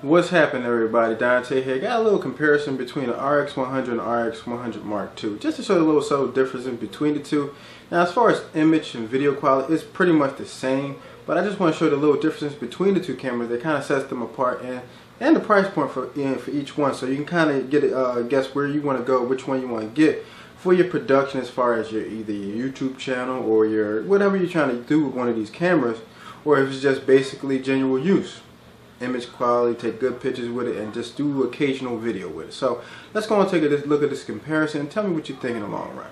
What's happening, everybody? Dante here. Got a little comparison between the RX100 and the RX100 Mark II, just to show you a little subtle difference between the two. Now, as far as image and video quality, it's pretty much the same, but I just want to show you the little differences between the two cameras that kind of sets them apart, and the price point for each one, so you can kind of get guess where you want to go, which one you want to get for your production, as far as either your YouTube channel or your whatever you're trying to do with one of these cameras, or if it's just basically general use. Image quality, take good pictures with it, and just do occasional video with it. So let's go and take a look at this comparison and tell me what you think in the long run.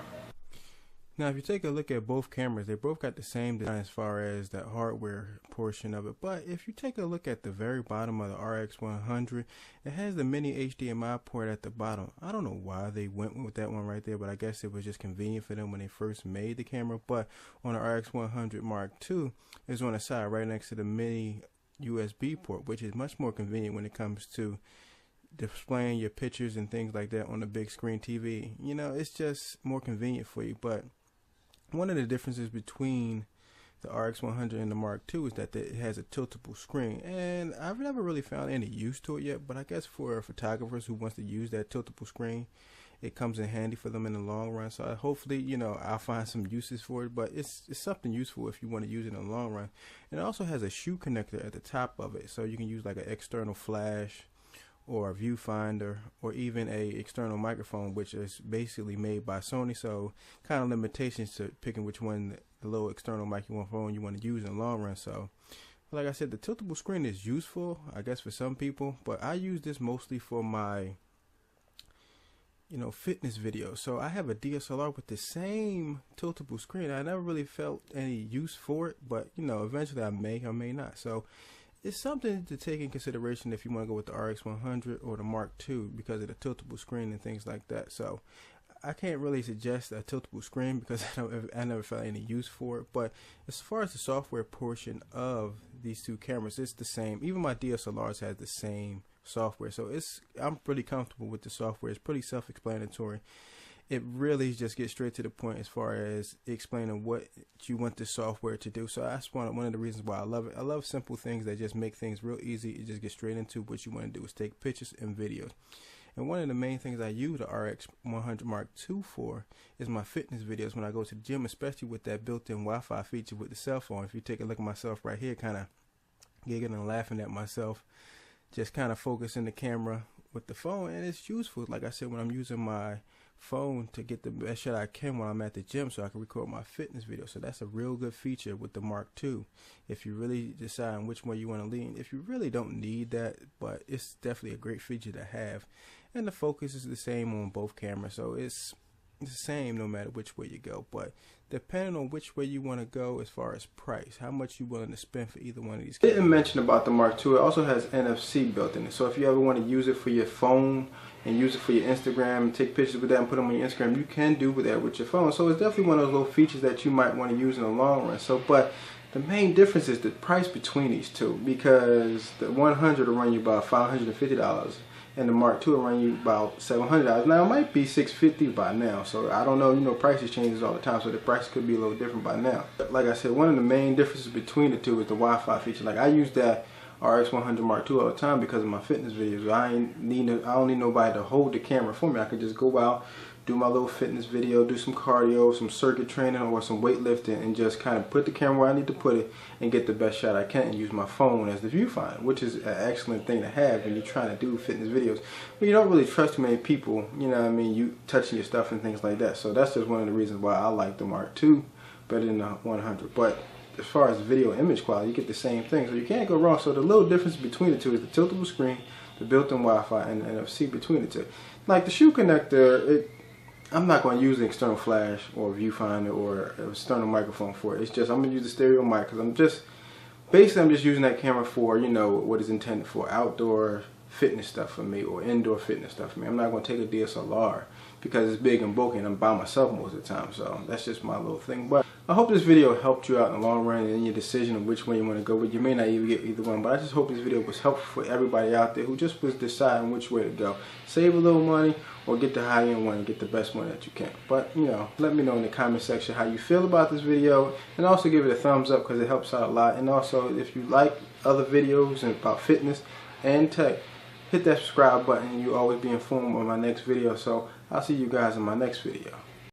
Now, if you take a look at both cameras, they both got the same design as far as that hardware portion of it. But if you take a look at the very bottom of the RX100, it has the mini HDMI port at the bottom. I don't know why they went with that one right there, but I guess it was just convenient for them when they first made the camera. But on the RX100 Mark II, it's on the side right next to the mini USB port, which is much more convenient when it comes to displaying your pictures and things like that on a big screen TV. You know, it's just more convenient for you. But one of the differences between the RX100 and the Mark II is that it has a tiltable screen, and I've never really found any use to it yet, but I guess for photographers who wants to use that tiltable screen, it comes in handy for them in the long run. So hopefully, you know, I'll find some uses for it, but it's something useful if you want to use it in the long run. And it also has a shoe connector at the top of it, so you can use like an external flash or a viewfinder, or even a external microphone, which is basically made by Sony. So kind of limitations to picking which one, the little external microphone you want to use in the long run. So like I said, the tiltable screen is useful, I guess, for some people, but I use this mostly for my fitness videos. So I have a DSLR with the same tiltable screen. I never really felt any use for it, but eventually I may or may not. So it's something to take in consideration if you want to go with the RX100 or the Mark II because of the tiltable screen and things like that. So I can't really suggest a tiltable screen because I never felt any use for it. But as far as the software portion of these two cameras, it's the same. Even my DSLRs has the same software, so I'm pretty comfortable with the software. It's pretty self-explanatory. It really just gets straight to the point as far as explaining what you want the software to do. So that's one of the reasons why I love it. I love simple things that just make things real easy. You just get straight into what you want to do, is take pictures and videos. And one of the main things I use the RX100 Mark II for is my fitness videos when I go to the gym, especially with that built-in Wi-Fi feature with the cell phone. If you take a look at myself right here, kind of giggling and laughing at myself, just kind of focusing the camera with the phone, and it's useful, like I said, when I'm using my phone to get the best shot I can when I'm at the gym, so I can record my fitness video. So that's a real good feature with the Mark II if you really decide on which way you want to lean. If you really don't need that, but it's definitely a great feature to have. And the focus is the same on both cameras, so it's the same no matter which way you go. But depending on which way you want to go as far as price, how much you willing to spend for either one of these cameras. I didn't mention about the Mark II, it also has NFC built in it. So if you ever want to use it for your phone and use it for your Instagram and take pictures with that and put them on your Instagram, you can do with that with your phone. So it's definitely one of those little features that you might want to use in the long run. So, but the main difference is the price between these two, because the 100 will run you about $550. And the Mark II will run you about $700. Now it might be $650 by now, so I don't know. Prices changes all the time, so the price could be a little different by now. But like I said, one of the main differences between the two is the Wi-Fi feature. Like I use that RX100 Mark II all the time because of my fitness videos. I don't need nobody to hold the camera for me. I could just go out, do my little fitness video, do some cardio, some circuit training, or some weightlifting, and just kind of put the camera where I need to put it and get the best shot I can, and use my phone as the viewfinder, which is an excellent thing to have when you're trying to do fitness videos. But you don't really trust too many people, you touching your stuff and things like that. So that's just one of the reasons why I like the Mark II better than the 100. But as far as video image quality, you get the same thing, so you can't go wrong. So the little difference between the two is the tiltable screen, the built-in Wi-Fi, and the NFC between the two. Like the shoe connector, I'm not going to use an external flash or viewfinder or an external microphone for it. It's just I'm going to use the stereo mic because I'm just using that camera for what it's intended for, outdoor fitness stuff for me or indoor fitness stuff for me. I'm not going to take a DSLR because it's big and bulky and I'm by myself most of the time. So that's just my little thing. But I hope this video helped you out in the long run in your decision of which way you want to go with. You may not even get either one, but I just hope this video was helpful for everybody out there who just was deciding which way to go. Save a little money or get the high-end one and get the best one that you can. But let me know in the comment section how you feel about this video, and also give it a thumbs up because it helps out a lot. And also, if you like other videos about fitness, and tech, hit that subscribe button and you'll always be informed of my next video. So I'll see you guys in my next video.